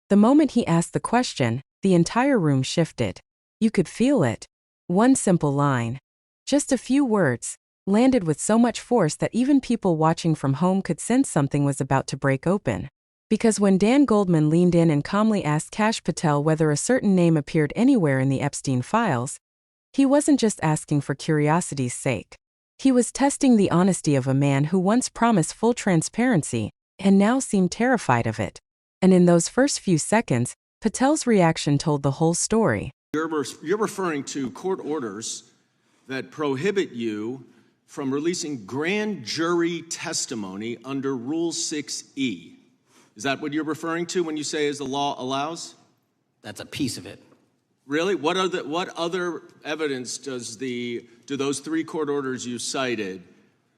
The moment he asked the question, the entire room shifted. You could feel it. One simple line, just a few words, landed with so much force that even people watching from home could sense something was about to break open. Because when Dan Goldman leaned in and calmly asked Patel whether a certain name appeared anywhere in the Epstein files, he wasn't just asking for curiosity's sake. He was testing the honesty of a man who once promised full transparency and now seemed terrified of it. And in those first few seconds, Patel's reaction told the whole story. You're referring to court orders that prohibit you from releasing grand jury testimony under Rule 6E. Is that what you're referring to when you say as the law allows? That's a piece of it. Really? What other evidence do those three court orders you cited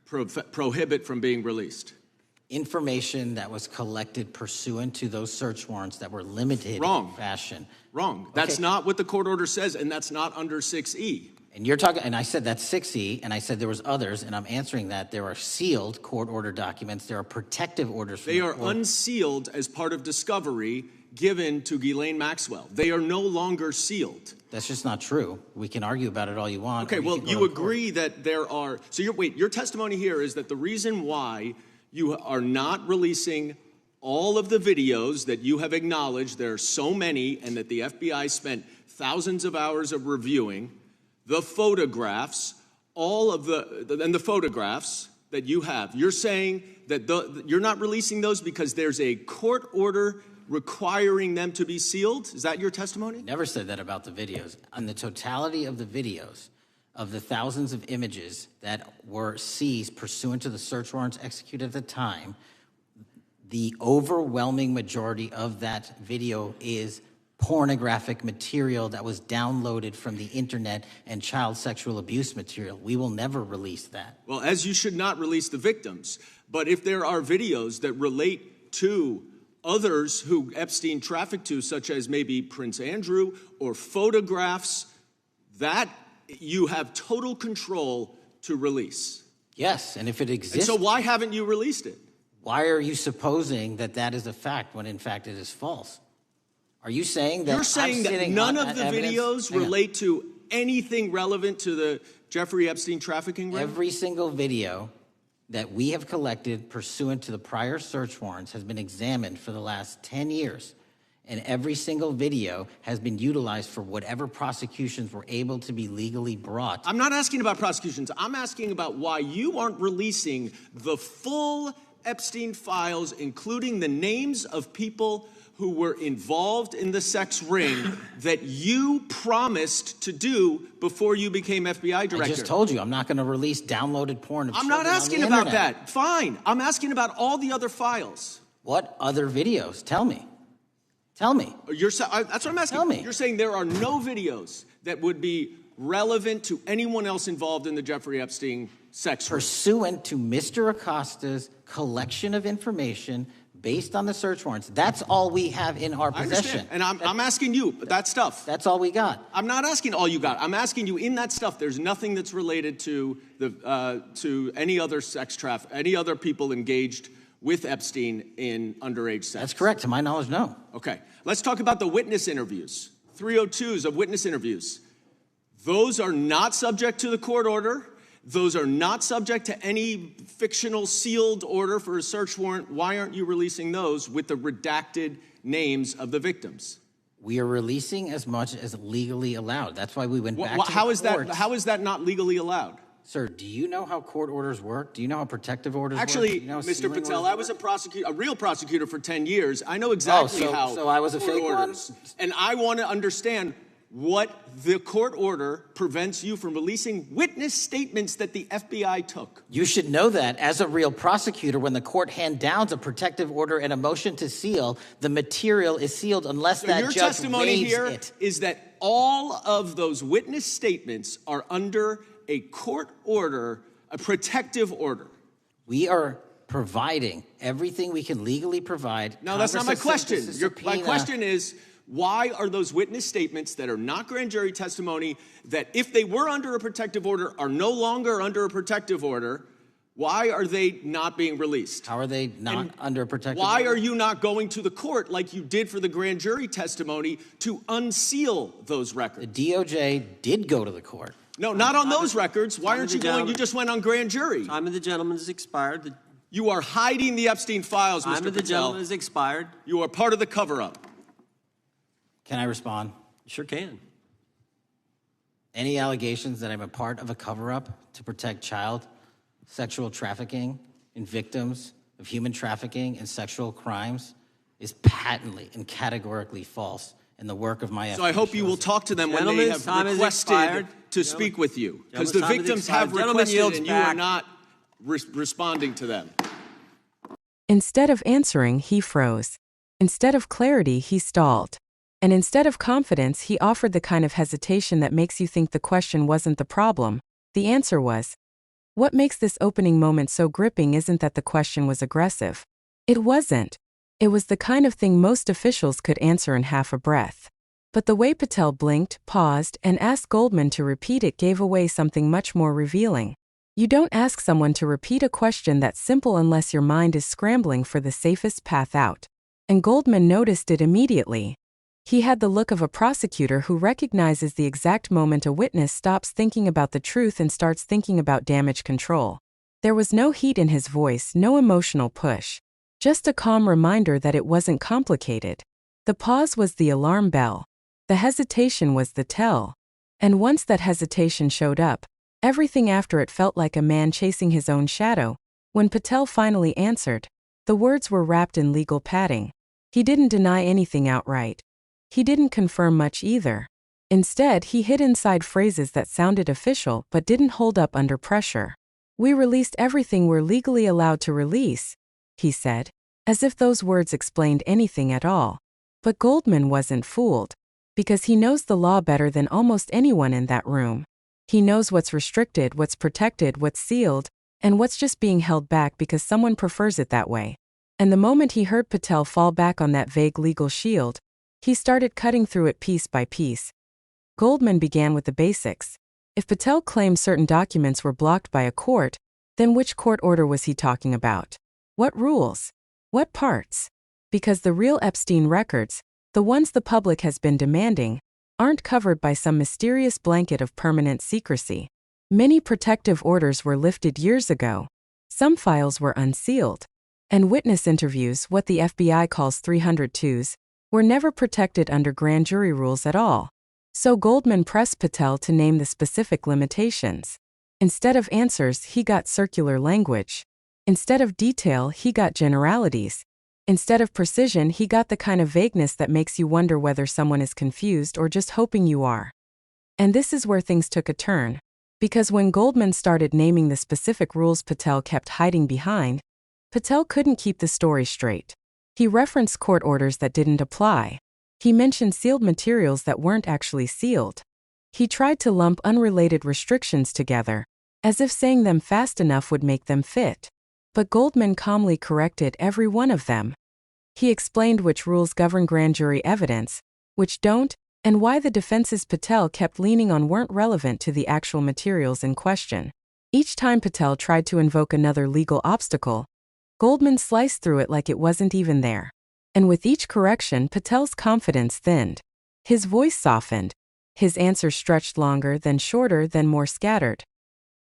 prohibit from being released? Information that was collected pursuant to those search warrants that were limited in fashion. Wrong. That's not what the court order says, and that's not under 6E. And you're talking, and I said that's 6E, and I said there was others, and I'm answering that. There are sealed court order documents. There are protective orders. They are unsealed as part of discovery given to Ghislaine Maxwell. They are no longer sealed. That's just not true. We can argue about it all you want. Okay, well, you agree that there are, so your testimony here is that the reason why you are not releasing all of the videos that you have acknowledged, there are so many, and that the FBI spent thousands of hours of reviewing, the photographs, the photographs that you have. You're saying that you're not releasing those because there's a court order requiring them to be sealed? Is that your testimony? Never said that about the videos. On the totality of the videos, of the thousands of images that were seized pursuant to the search warrants executed at the time, the overwhelming majority of that video is pornographic material that was downloaded from the internet and child sexual abuse material. We will never release that. Well, as you should not release the victims. But if there are videos that relate to others who Epstein trafficked to, such as maybe Prince Andrew, or photographs, that you have total control to release. Yes, and if it exists... And so why haven't you released it? Why are you supposing that that is a fact when in fact it is false? Are you saying that... You're saying that none of the videos relate to anything relevant to the Jeffrey Epstein trafficking ring? Every single video that we have collected pursuant to the prior search warrants has been examined for the last 10 years. And every single video has been utilized for whatever prosecutions were able to be legally brought. I'm not asking about prosecutions. I'm asking about why you aren't releasing the full Epstein files, including the names of people who were involved in the sex ring that you promised to do before you became FBI director. I just told you I'm not going to release downloaded porn of I'm children not asking on the about internet. that. Fine. I'm asking about all the other files. What other videos? Tell me. Tell me. That's what I'm asking. Tell me. You're saying there are no videos that would be relevant to anyone else involved in the Jeffrey Epstein sex ring. Pursuant to Mr. Acosta's collection of information based on the search warrants. That's all we have in our possession. And I'm asking you, that stuff. That's all we got. I'm not asking all you got. I'm asking you, in that stuff, there's nothing that's related to any other sex traffic, any other people engaged with Epstein in underage sex. That's correct. To my knowledge, no. Okay. Let's talk about the witness interviews. 302s of witness interviews. Those are not subject to the court order. Those are not subject to any fictional sealed order for a search warrant. Why aren't you releasing those with the redacted names of the victims? We are releasing as much as legally allowed. That's why we went back to the courts. How is that not legally allowed? Sir, do you know how court orders work? Do you know how protective orders work? Actually, Mr. Patel, I was a real prosecutor for 10 years. I know exactly how. So I was a fake one? And I want to understand what the court order prevents you from releasing witness statements that the FBI took. You should know that as a real prosecutor, when the court hand downs a protective order and a motion to seal, the material is sealed unless that judge your testimony waives here it. Is that all of those witness statements are under a court order, a protective order. We are providing everything we can legally provide. No, that's not my question. My question is, why are those witness statements that are not grand jury testimony, that if they were under a protective order are no longer under a protective order, Why are they not being released? How are they not under protective Why order? are you not going to the court like you did for the grand jury testimony to unseal those records? The DOJ did go to the court. No, not on those records. Why aren't you going? You just went on grand jury. Time of the gentleman has expired. You are hiding the Epstein files, Mr. Time of the Patel. gentleman has expired. You are part of the cover-up. Can I respond? You sure can. Any allegations that I'm a part of a cover-up to protect child sexual trafficking and victims of human trafficking and sexual crimes is patently and categorically false in the work of my So I hope you will talk to them when they have requested to speak with you, because the victims have requested and you are not responding to them. Instead of answering, he froze. Instead of clarity, he stalled. And instead of confidence, he offered the kind of hesitation that makes you think the question wasn't the problem. The answer was. What makes this opening moment so gripping isn't that the question was aggressive. It wasn't. It was the kind of thing most officials could answer in half a breath. But the way Patel blinked, paused, and asked Goldman to repeat it gave away something much more revealing. You don't ask someone to repeat a question that's simple unless your mind is scrambling for the safest path out. And Goldman noticed it immediately. He had the look of a prosecutor who recognizes the exact moment a witness stops thinking about the truth and starts thinking about damage control. There was no heat in his voice, no emotional push. Just a calm reminder that it wasn't complicated. The pause was the alarm bell. The hesitation was the tell. And once that hesitation showed up, everything after it felt like a man chasing his own shadow. When Patel finally answered, the words were wrapped in legal padding. He didn't deny anything outright. He didn't confirm much either. Instead, he hid inside phrases that sounded official but didn't hold up under pressure. We released everything we're legally allowed to release, he said, as if those words explained anything at all. But Goldman wasn't fooled, because he knows the law better than almost anyone in that room. He knows what's restricted, what's protected, what's sealed, and what's just being held back because someone prefers it that way. And the moment he heard Patel fall back on that vague legal shield, he started cutting through it piece by piece. Goldman began with the basics. If Patel claimed certain documents were blocked by a court, then which court order was he talking about? What rules? What parts? Because the real Epstein records, the ones the public has been demanding, aren't covered by some mysterious blanket of permanent secrecy. Many protective orders were lifted years ago. Some files were unsealed. And witness interviews, what the FBI calls 302s, were never protected under grand jury rules at all. So Goldman pressed Patel to name the specific limitations. Instead of answers, he got circular language. Instead of detail, he got generalities. Instead of precision, he got the kind of vagueness that makes you wonder whether someone is confused or just hoping you are. And this is where things took a turn. Because when Goldman started naming the specific rules Patel kept hiding behind, Patel couldn't keep the story straight. He referenced court orders that didn't apply. He mentioned sealed materials that weren't actually sealed. He tried to lump unrelated restrictions together, as if saying them fast enough would make them fit. But Goldman calmly corrected every one of them. He explained which rules govern grand jury evidence, which don't, and why the defenses Patel kept leaning on weren't relevant to the actual materials in question. Each time Patel tried to invoke another legal obstacle, Goldman sliced through it like it wasn't even there. And with each correction, Patel's confidence thinned. His voice softened. His answers stretched longer, then shorter, then more scattered.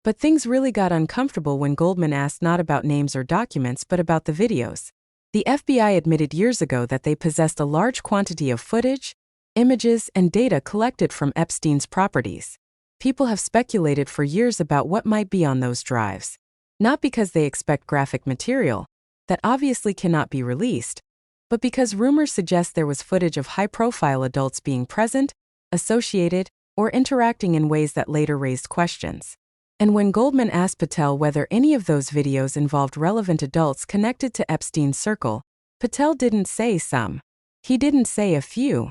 But things really got uncomfortable when Goldman asked not about names or documents but about the videos. The FBI admitted years ago that they possessed a large quantity of footage, images, and data collected from Epstein's properties. People have speculated for years about what might be on those drives. Not because they expect graphic material, that obviously cannot be released, but because rumors suggest there was footage of high-profile adults being present, associated, or interacting in ways that later raised questions. And when Goldman asked Patel whether any of those videos involved relevant adults connected to Epstein's circle, Patel didn't say some. He didn't say a few.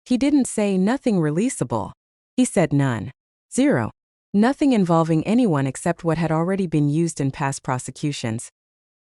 He didn't say nothing releasable. He said none. Zero. Nothing involving anyone except what had already been used in past prosecutions.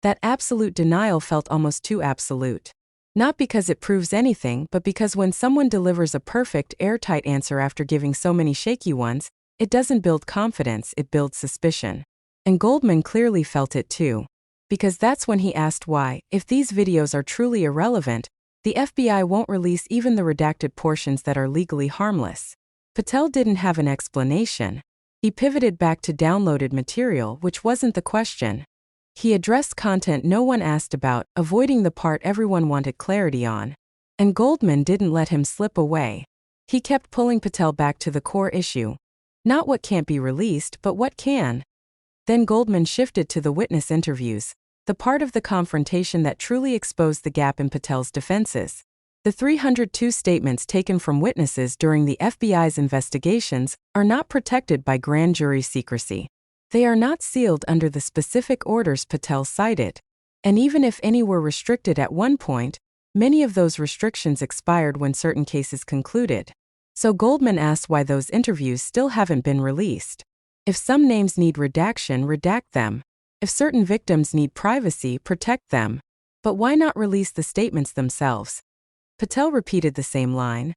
That absolute denial felt almost too absolute. Not because it proves anything, but because when someone delivers a perfect, airtight answer after giving so many shaky ones, it doesn't build confidence, it builds suspicion. And Goldman clearly felt it too. Because that's when he asked why, if these videos are truly irrelevant, the FBI won't release even the redacted portions that are legally harmless. Patel didn't have an explanation. He pivoted back to downloaded material, which wasn't the question. He addressed content no one asked about, avoiding the part everyone wanted clarity on. And Goldman didn't let him slip away. He kept pulling Patel back to the core issue. Not what can't be released, but what can. Then Goldman shifted to the witness interviews, the part of the confrontation that truly exposed the gap in Patel's defenses. The 302 statements taken from witnesses during the FBI's investigations are not protected by grand jury secrecy. They are not sealed under the specific orders Patel cited. And even if any were restricted at one point, many of those restrictions expired when certain cases concluded. So Goldman asked why those interviews still haven't been released. If some names need redaction, redact them. If certain victims need privacy, protect them. But why not release the statements themselves? Patel repeated the same line.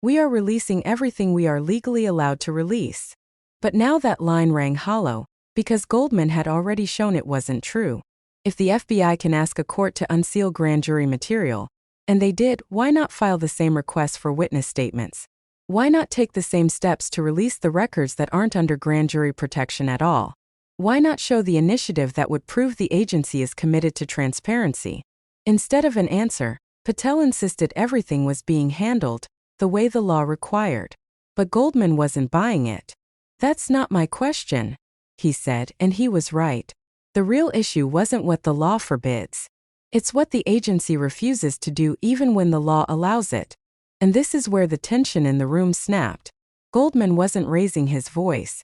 We are releasing everything we are legally allowed to release. But now that line rang hollow, because Goldman had already shown it wasn't true. If the FBI can ask a court to unseal grand jury material, and they did, why not file the same request for witness statements? Why not take the same steps to release the records that aren't under grand jury protection at all? Why not show the initiative that would prove the agency is committed to transparency? Instead of an answer, Patel insisted everything was being handled the way the law required. But Goldman wasn't buying it. That's not my question, he said, and he was right. The real issue wasn't what the law forbids. It's what the agency refuses to do even when the law allows it. And this is where the tension in the room snapped. Goldman wasn't raising his voice.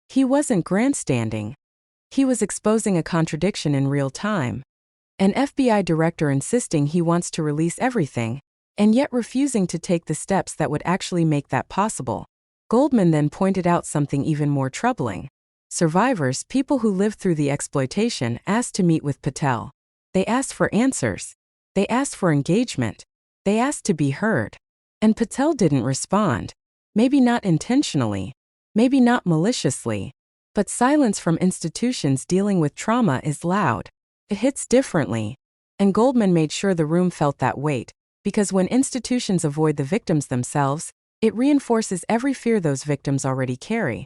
He wasn't grandstanding. He was exposing a contradiction in real time. An FBI director insisting he wants to release everything, and yet refusing to take the steps that would actually make that possible. Goldman then pointed out something even more troubling. Survivors, people who lived through the exploitation, asked to meet with Patel. They asked for answers. They asked for engagement. They asked to be heard. And Patel didn't respond. Maybe not intentionally. Maybe not maliciously. But silence from institutions dealing with trauma is loud. It hits differently. And Goldman made sure the room felt that weight, because when institutions avoid the victims themselves, it reinforces every fear those victims already carry.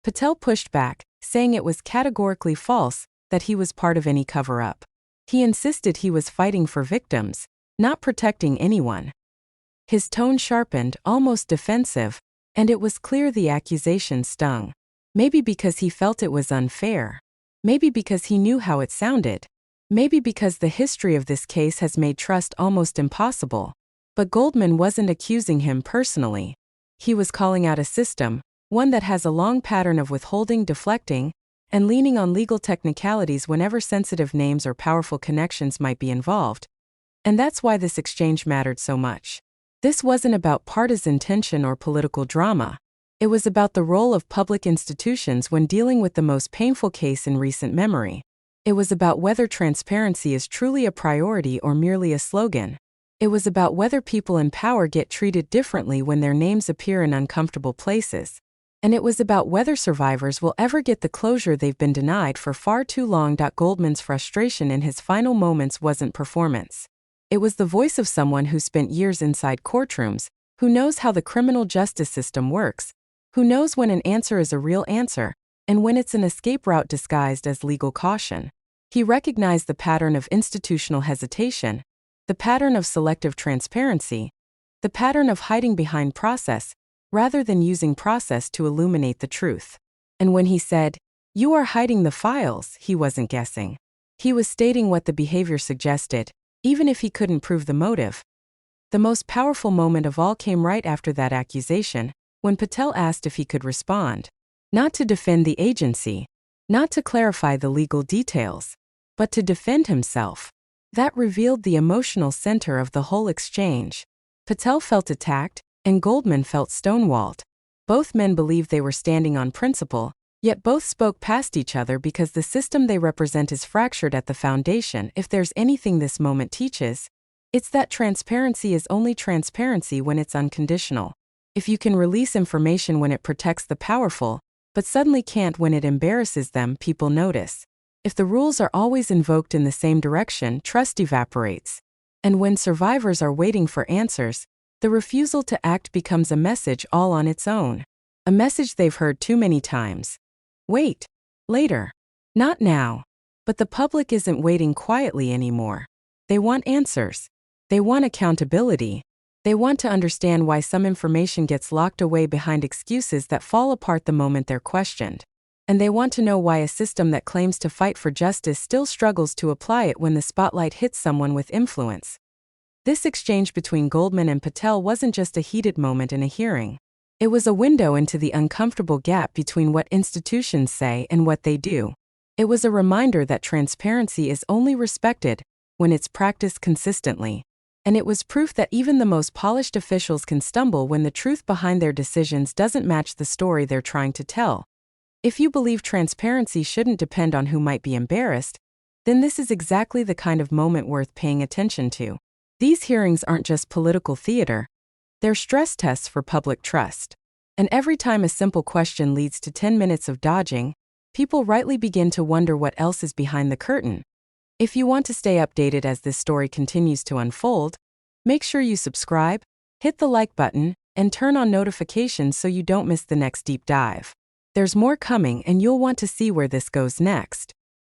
Patel pushed back, saying it was categorically false that he was part of any cover-up. He insisted he was fighting for victims, not protecting anyone. His tone sharpened, almost defensive, and it was clear the accusation stung. Maybe because he felt it was unfair. Maybe because he knew how it sounded. Maybe because the history of this case has made trust almost impossible. But Goldman wasn't accusing him personally. He was calling out a system, one that has a long pattern of withholding, deflecting, and leaning on legal technicalities whenever sensitive names or powerful connections might be involved. And that's why this exchange mattered so much. This wasn't about partisan tension or political drama. It was about the role of public institutions when dealing with the most painful case in recent memory. It was about whether transparency is truly a priority or merely a slogan. It was about whether people in power get treated differently when their names appear in uncomfortable places. And it was about whether survivors will ever get the closure they've been denied for far too long. Goldman's frustration in his final moments wasn't performance. It was the voice of someone who spent years inside courtrooms, who knows how the criminal justice system works, who knows when an answer is a real answer, and when it's an escape route disguised as legal caution. He recognized the pattern of institutional hesitation, the pattern of selective transparency, the pattern of hiding behind process, rather than using process to illuminate the truth. And when he said, "You are hiding the files," he wasn't guessing. He was stating what the behavior suggested, even if he couldn't prove the motive. The most powerful moment of all came right after that accusation, when Patel asked if he could respond. Not to defend the agency, not to clarify the legal details, but to defend himself. That revealed the emotional center of the whole exchange. Patel felt attacked, and Goldman felt stonewalled. Both men believed they were standing on principle, yet both spoke past each other because the system they represent is fractured at the foundation. If there's anything this moment teaches, it's that transparency is only transparency when it's unconditional. If you can release information when it protects the powerful, but suddenly can't when it embarrasses them. People notice. If the rules are always invoked in the same direction, trust evaporates. And when survivors are waiting for answers, the refusal to act becomes a message all on its own. A message they've heard too many times. Wait. Later. Not now. But the public isn't waiting quietly anymore. They want answers. They want accountability. They want to understand why some information gets locked away behind excuses that fall apart the moment they're questioned. And they want to know why a system that claims to fight for justice still struggles to apply it when the spotlight hits someone with influence. This exchange between Goldman and Patel wasn't just a heated moment in a hearing. It was a window into the uncomfortable gap between what institutions say and what they do. It was a reminder that transparency is only respected when it's practiced consistently. And it was proof that even the most polished officials can stumble when the truth behind their decisions doesn't match the story they're trying to tell. If you believe transparency shouldn't depend on who might be embarrassed, then this is exactly the kind of moment worth paying attention to. These hearings aren't just political theater. They're stress tests for public trust. And every time a simple question leads to 10 minutes of dodging, people rightly begin to wonder what else is behind the curtain. If you want to stay updated as this story continues to unfold, make sure you subscribe, hit the like button, and turn on notifications so you don't miss the next deep dive. There's more coming, and you'll want to see where this goes next.